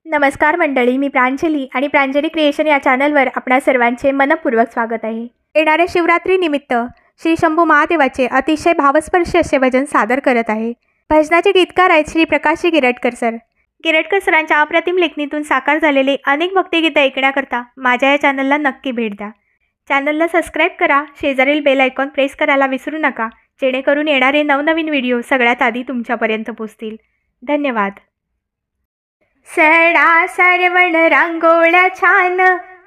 नमस्कार मंडळी, मी प्रांजली आणि प्रांजली क्रिएशन या चॅनलवर आपणा सर्वांचे मनपूर्वक स्वागत आहे। येणाऱ्या शिवरात्रीनिमित्त श्री शंभू महादेवाचे अतिशय भावस्पर्शी असे भजन सादर करत आहे। भजनाचे गीतकार आहेत श्री प्रकाशजी गिरटकर सर। गिरटकर सरांच्या अप्रतिम लेखणीतून साकार झालेले अनेक भक्तिगीतं ऐकण्याकरता माझ्या या चॅनलला नक्की भेट द्या। चॅनलला सबस्क्राईब करा, शेजारील बेल आयकॉन प्रेस करायला विसरू नका, जेणेकरून येणारे नवनवीन व्हिडिओ सगळ्यात आधी तुमच्यापर्यंत पोहोचतील। धन्यवाद। सडा सरवण रांगोळ्या छान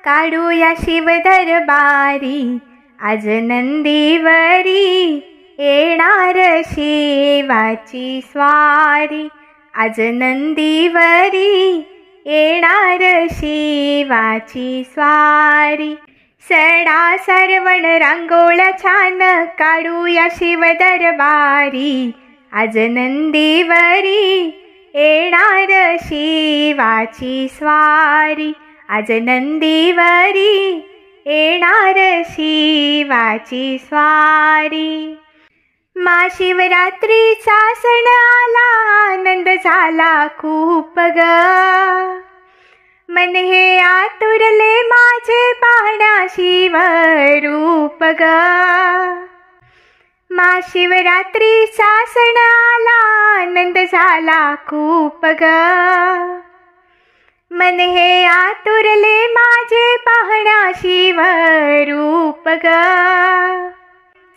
काढूया शिव दरबारी, आज नंदीवरी येणार शिवाची स्वारी, आज नंदीवरी येणार शिवाची स्वारी। सडा सरवण रांगोळ्या छान काढूया शिव दरबारी, आज नंदीवरी येणार शिवाची स्वारी, आज नंदीवरी येणार शिवाची स्वारी। महाशिवरात्रीचा सण आला, आनंद झाला खूप ग, मन हे आतुरले माझे पाहण्या शिव रूप ग। महाशिवरात्रीचा सण आला, आनंद झाला खूप ग, मन हे आतुरले माझे पाहण्या शिव रूप ग।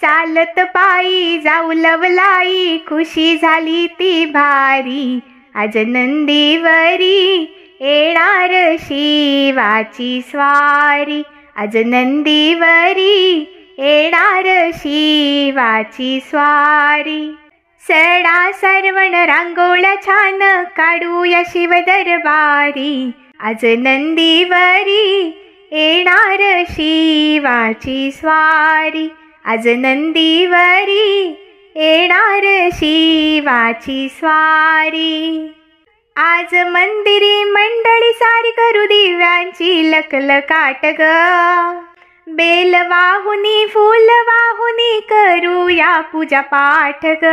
चालत पायी जाऊ लवलाई, खुशी झाली ती भारी, आज नंदीवरी येणार शिवाची स्वारी, आज नंदीवरी येणार शिवाची स्वारी। सडा सरवण रांगोळ्या छान काढूया शिव दरबारी, आज नंदीवरी येणार शिवाची स्वारी, आज नंदीवरी येणार शिवाची स्वारी। आज मंदिरी मंडळी सारी करू दिव्यांची लखलखाट ग, बेल वाहुनी फूल वाहुनी करूया पूजा पाठ ग।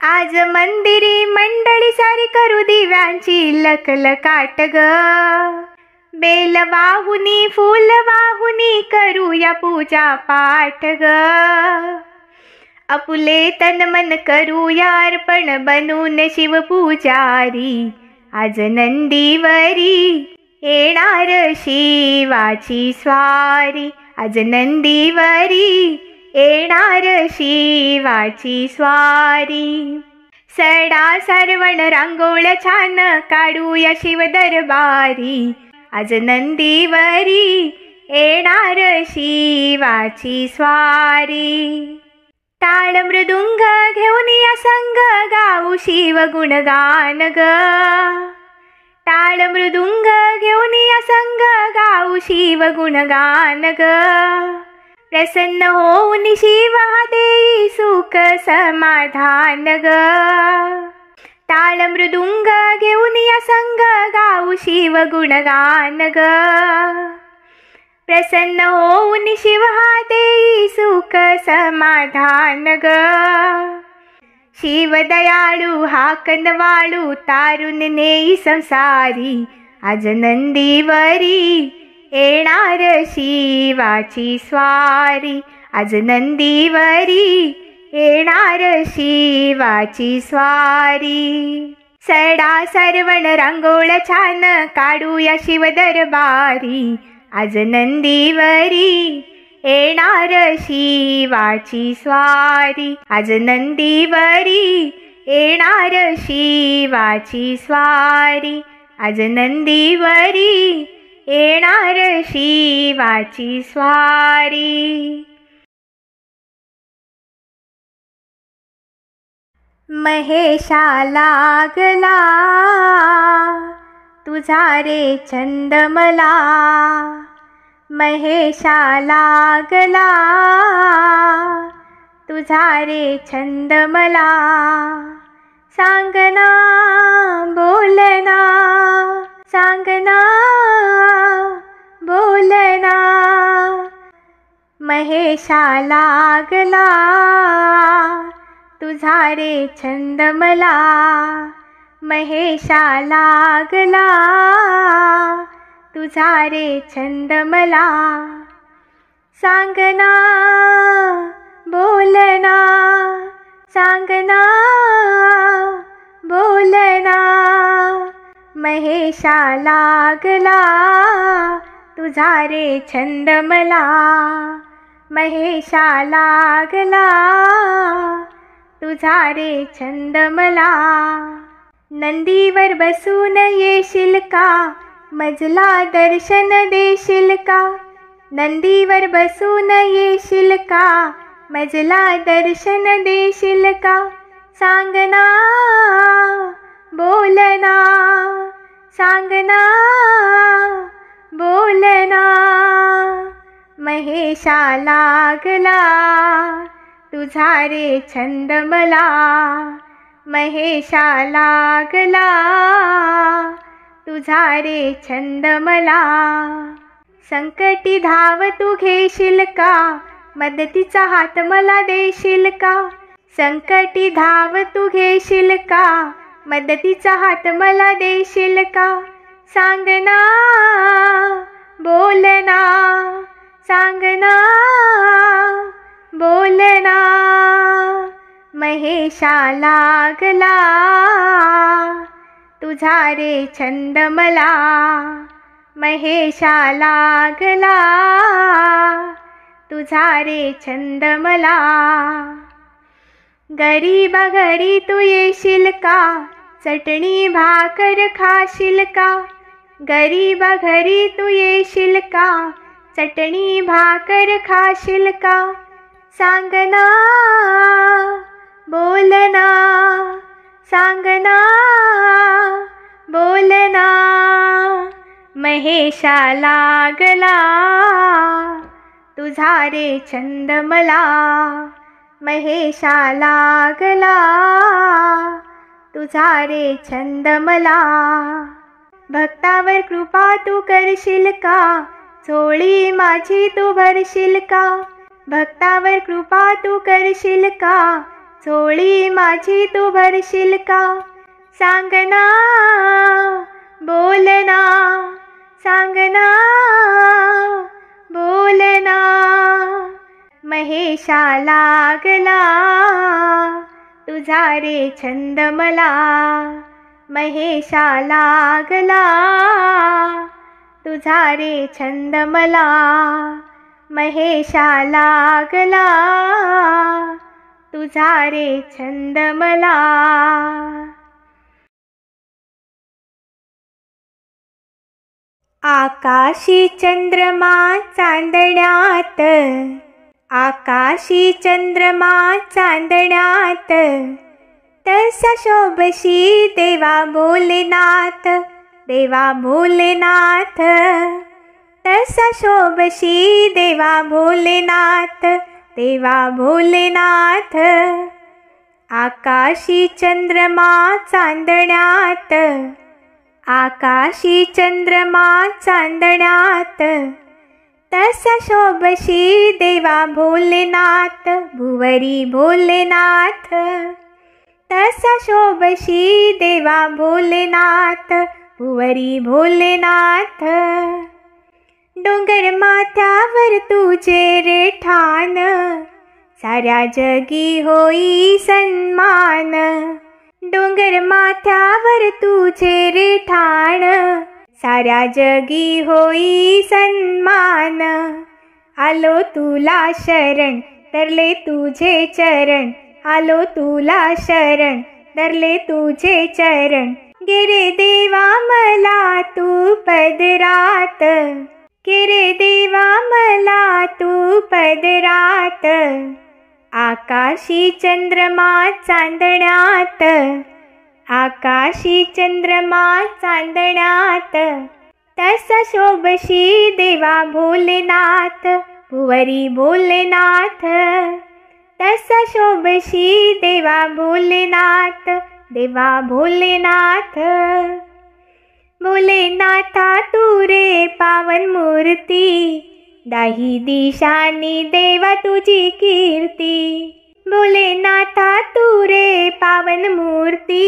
आज मंदिरी मंडळी सारी करू दिव्यांची लखलखाट ग, बेल वाहुनी फूल वाहुनी करूया पूजा पाठ ग। आपुले तन मन करूया अर्पण बनून शिव पुजारी, आज नंदीवरी येणार शिवाची स्वारी, आज नंदीवरी येणार शिवाची स्वारी। सडा सरवण रांगोळ्या छान काढूया शिव दरबारी, आज नंदीवरी येणार शिवाची स्वारी। टाळ मृदुंग घेऊन या संग गाऊ शिव गुणगान ग, टाळ मृदुंग घेऊन या संग गाऊ शिव गुणगान ग। प्रसन्न होऊन शिव देई सुख समाधान ग, टाळ मृदुंग घेऊन या संग गाऊ शिव गुणगान ग। प्रसन्न होऊन शिव देई सुख समाधान ग। शिव दयाळू हा कनवाळू तारून नेई संसारी, आज नंदीवरी येणार शिवाची स्वारी, आज नंदीवरी येणार शिवाची स्वारी। सडा सरवण रांगोळ्या छान काढूया शिव दरबारी, आज नंदीवरी येणार शिवाची स्वारी, आज नंदीवरी येणार शिवाची स्वारी, आज नंदीवरी येणार शिवाची स्वारी। महेशा लागला तुझा रे छंद मला, महेशा लागला तुझा रे छंद मला। सांगना बोलना, सांगना बोलना, महेशा लागला तुझा रे छंद मला। महेशा लागला तुझा रे छंद मला. सांगना बोलना सांगना बोलना महेशा लागला तुझा रे छंद मला. महेशा लागला तुझा रे छंद मला. नंदीवर बसून येशील का मजला दर्शन देशील का. नंदीवर बसून येशील का मजला दर्शन देशील का. सांगना बोलना सांगना बोलना महेशा लागला तुझा रे छंद मला. महेशा लागला तुझा रे छंद मला. संकटी धाव तू घेशील का मदतीचा हात मला देशील का. संकटी धाव तू घेशील का मदतीचा हात मला देशील का. सांगना बोलना सांगना बोलना महेशा लागला तुझा रे छंद मला. महेशा लागला तुझा रे छंद मला. गरीबा घरी तू येशील का चटणी भाकर खाशील का. गरीबा घरी तू येशील का चटणी भाकर खाशील का. सांगना बोलना सांगना बोलना महेशा लागला तुझा रे छंद मला. महेशा लागला तुझा रे छंद मला. भक्तावर कृपा तू करशील का झोळी माझी तू भरशील का. भक्तावर कृपा तू करशील का झोळी माझी तू भरशील का. सांगना बोलना सांगना बोलना महेशा लागला तुझा रे छंद मला. महेशा लागला तुझा रे छंद मला. महेशा लागला तुझा रे छंद मला. आकाशी चंद्रमा चांदण्यात आकाशी चंद्रमा चांदण्यात तसा शोभशी देवा भोलेनाथ. देवा भोलेनाथ तसा शोभशी देवा भोलेनाथ. देवा भोलेनाथ आकाशी चंद्रमा चांदण्यात आकाशी चंद्रमा चांदण्यात तसा शोभशी देवा भोलेनाथ. भुवरी भोलेनाथ तसा शोभशी देवा भोलेनाथ. भुवरी भोलेनाथ डोंगर माथ्यावर तुझे रे ठाण साऱ्या जगी होई सन्मान. डोंगर माथ्यावर तुझे रे ठाण साऱ्या जगी होई सन्मान. आलो तुला शरण धरले तुझे चरण. आलो तुला शरण धरले तुझे चरण. गिरे देवा मला तू पदरात. गिरे देवा मला तू पदरात. आकाशी चंद्रमा चांदण्यात आकाशी चंद्रमा चांदण्यात तसा शोभशी देवा भोलेनाथ. भुवरी भोलेनाथ तसा शोभशी देवा भोलेनाथ. देवा भोलेनाथ भोलेनाथा तू रे पावन मूर्ती. दाही दिशांनी देवा तुझी कीर्ती. भोलेनाथा तू रे पावन मूर्ती.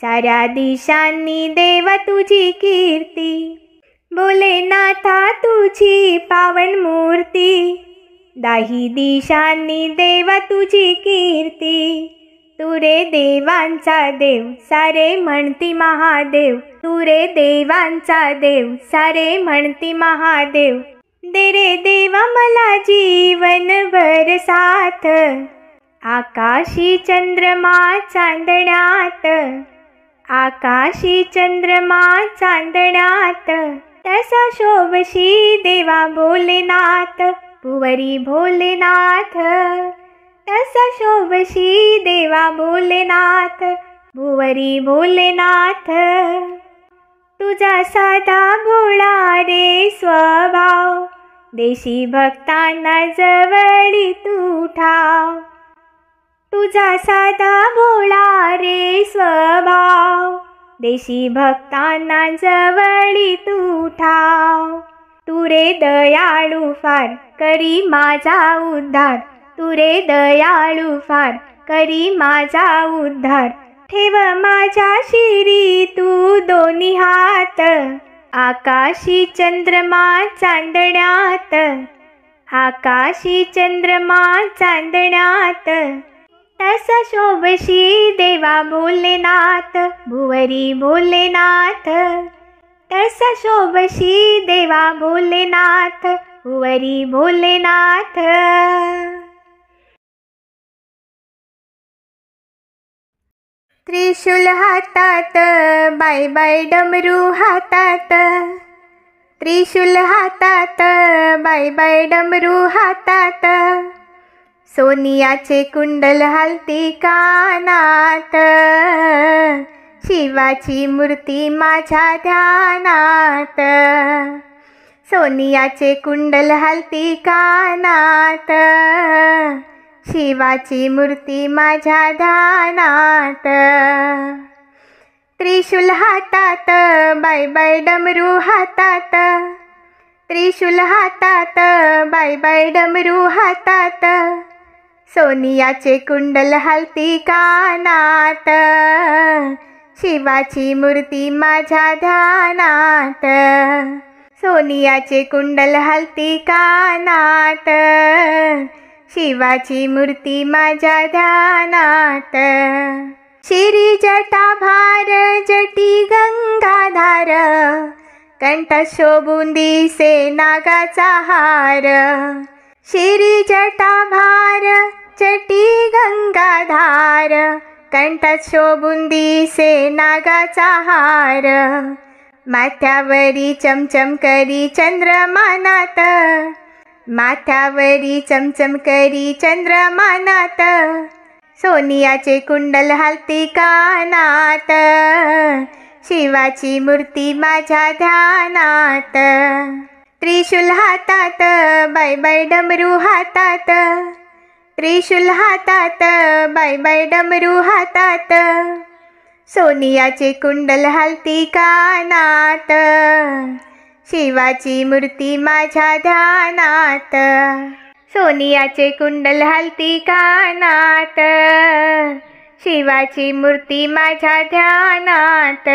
साऱ्या दिशांनी देवा तुझी कीर्ती, भोलेनाथा तुझी पावन मूर्ती, दाही दिशांनी देवा तुझी कीर्ती, तू रे देवांचा देव सारे म्हणती महादेव, तू रे देवांचा देव सारे म्हणती महादेव, दे रे देवा मला जीवनभर साथ, आकाशी चंद्रमा चांदण्यात, आकाशी चंद्रमा चांदण्यात, तसा शोभशी देवा भोलेनाथ, भुवरी भोलेनाथ, तसा शोभशी देवा भोलेनाथ, भुवरी भोलेनाथ, तुझा साधा भोळा रे स्वभाव, देशी भक्तांना जवळी तू ठाव, तुझा साधा भोळा रे स्वभाव, देशी भक्तांना जवळी तू ठाव, तू रे दयाळू फार करी माझा उद्धार, तू रे दयाळू फार करी माझा उद्धार, ठेव माझ्या शिरी तू दोन्ही हात, आकाशी चंद्रमा चांदण्यात, आकाशी चंद्रमा चांदण्यात, तसा शोभशी देवा भोलेनाथ, भुवरी भोलेनाथ, तसा शोभशी देवा भोलेनाथ, भुवरी भोलेनाथ. त्रिशूल हातात बाय बाय डमरू हातात, त्रिशूल हातात बाय बाय डमरू हातात, सोनियाचे कुंडल हलती कानात, शिवाची मूर्ती माझ्या ध्यानात, सोनियाचे कुंडल हलती कानात, शिवाची मूर्ती माझ्या ध्यानात, त्रिशूल हातात बाय बाय डमरू हातात, त्रिशूल हातात बाय बाय डमरू हातात, सोनियाचे कुंडल हलती कानात, शिवाची मूर्ती माझ्या ध्यानात, सोनियाचे कुंडल हलती कानात, शिवाची मूर्ती माझ्या ध्यानात, शिरी जटा भार जटी गंगाधार, कंठ शोभून दिसे नागाचा हार, शिरी जटा भार जटी गंगाधार, कंठ शोभून दिसे नागाचा हार, माथ्यावरी चमचम करी चंद्रमानात, माथ्यावरी चमचम करी चंद्रमानात, सोनियाचे कुंडल हलती कानात, शिवाची मूर्ती माझ्या ध्यानात, त्रिशूल हातात बाय बाय डमरू हातात, त्रिशूल हातात बाय बाय डमरू हातात, सोनियाचे कुंडल हलती कानात, शिवाची मूर्ती माझ्या ध्यानात, सोनियाचे कुंडल हलती कानात, शिवाची मूर्ती माझ्या ध्यानात,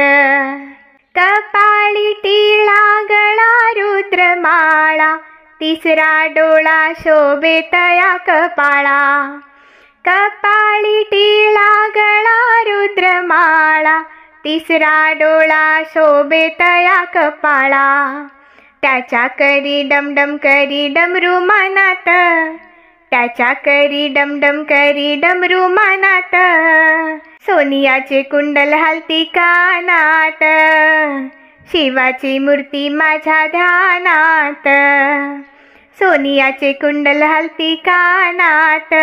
कपाळी टिळा गळा रुद्रमाळा, तिसरा डोळा शोभे तया कपाळा, कपाळी टिळा गळा रुद्रमाळा, तिसरा डोळा शोभे तया कपाळा, त्याच्या करी डमडम करी डमरू मानात, त्याच्या करी डमडम करी डमरू मानात, सोनियाचे कुंडल हलती कानात, शिवाची मूर्ती माझ्या ध्यानात, सोनियाचे कुंडल हलती कानात,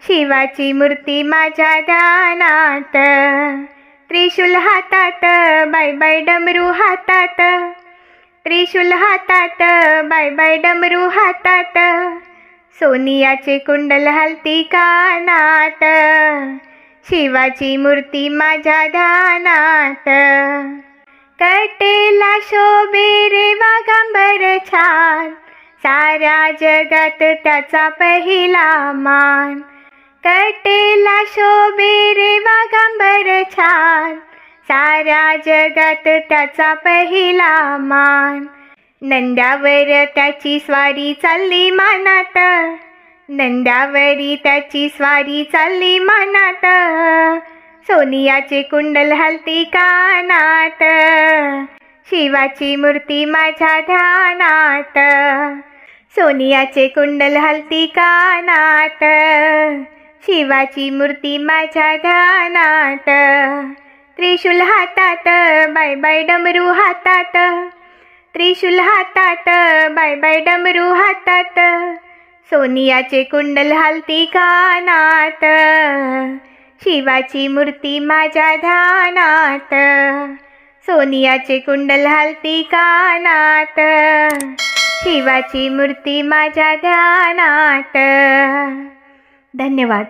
शिवाची मूर्ती माझ्या ध्यानात, त्रिशूल हातात बाय बाय डमरू हातात, त्रिशूल हातात बाय बाय डमरू हातात, सोनियाचे कुंडल हलती कानात, शिवाची मूर्ती माझ्या ध्यानात, कटेला शोभे रे वागांबर छान, साऱ्या जगात त्याचा पहिला मान, कटेला शोभे रे वाघांबर छान, साऱ्या जगात त्याचा पहिला मान. नंद्यावर त्याची स्वारी चालली मानात, नंद्यावरी त्याची स्वारी चालली मानात. सोनियाचे कुंडल हलती कानात, शिवाची मूर्ती माझ्या ध्यानात. सोनियाचे कुंडल हलती कानात, शिवाची मूर्ती माझ्या ध्यानात. त्रिशूल हातात, बाय बाय डमरू हातात, त्रिशूल हातात, बाय बाय डमरू हातात. सोनियाचे कुंडल हलती कानात, शिवाची मूर्ती माझ्या ध्यानात. सोनियाचे कुंडल हलती कानात, शिवाची मूर्ती माझ्या ध्यानात. धन्यवाद.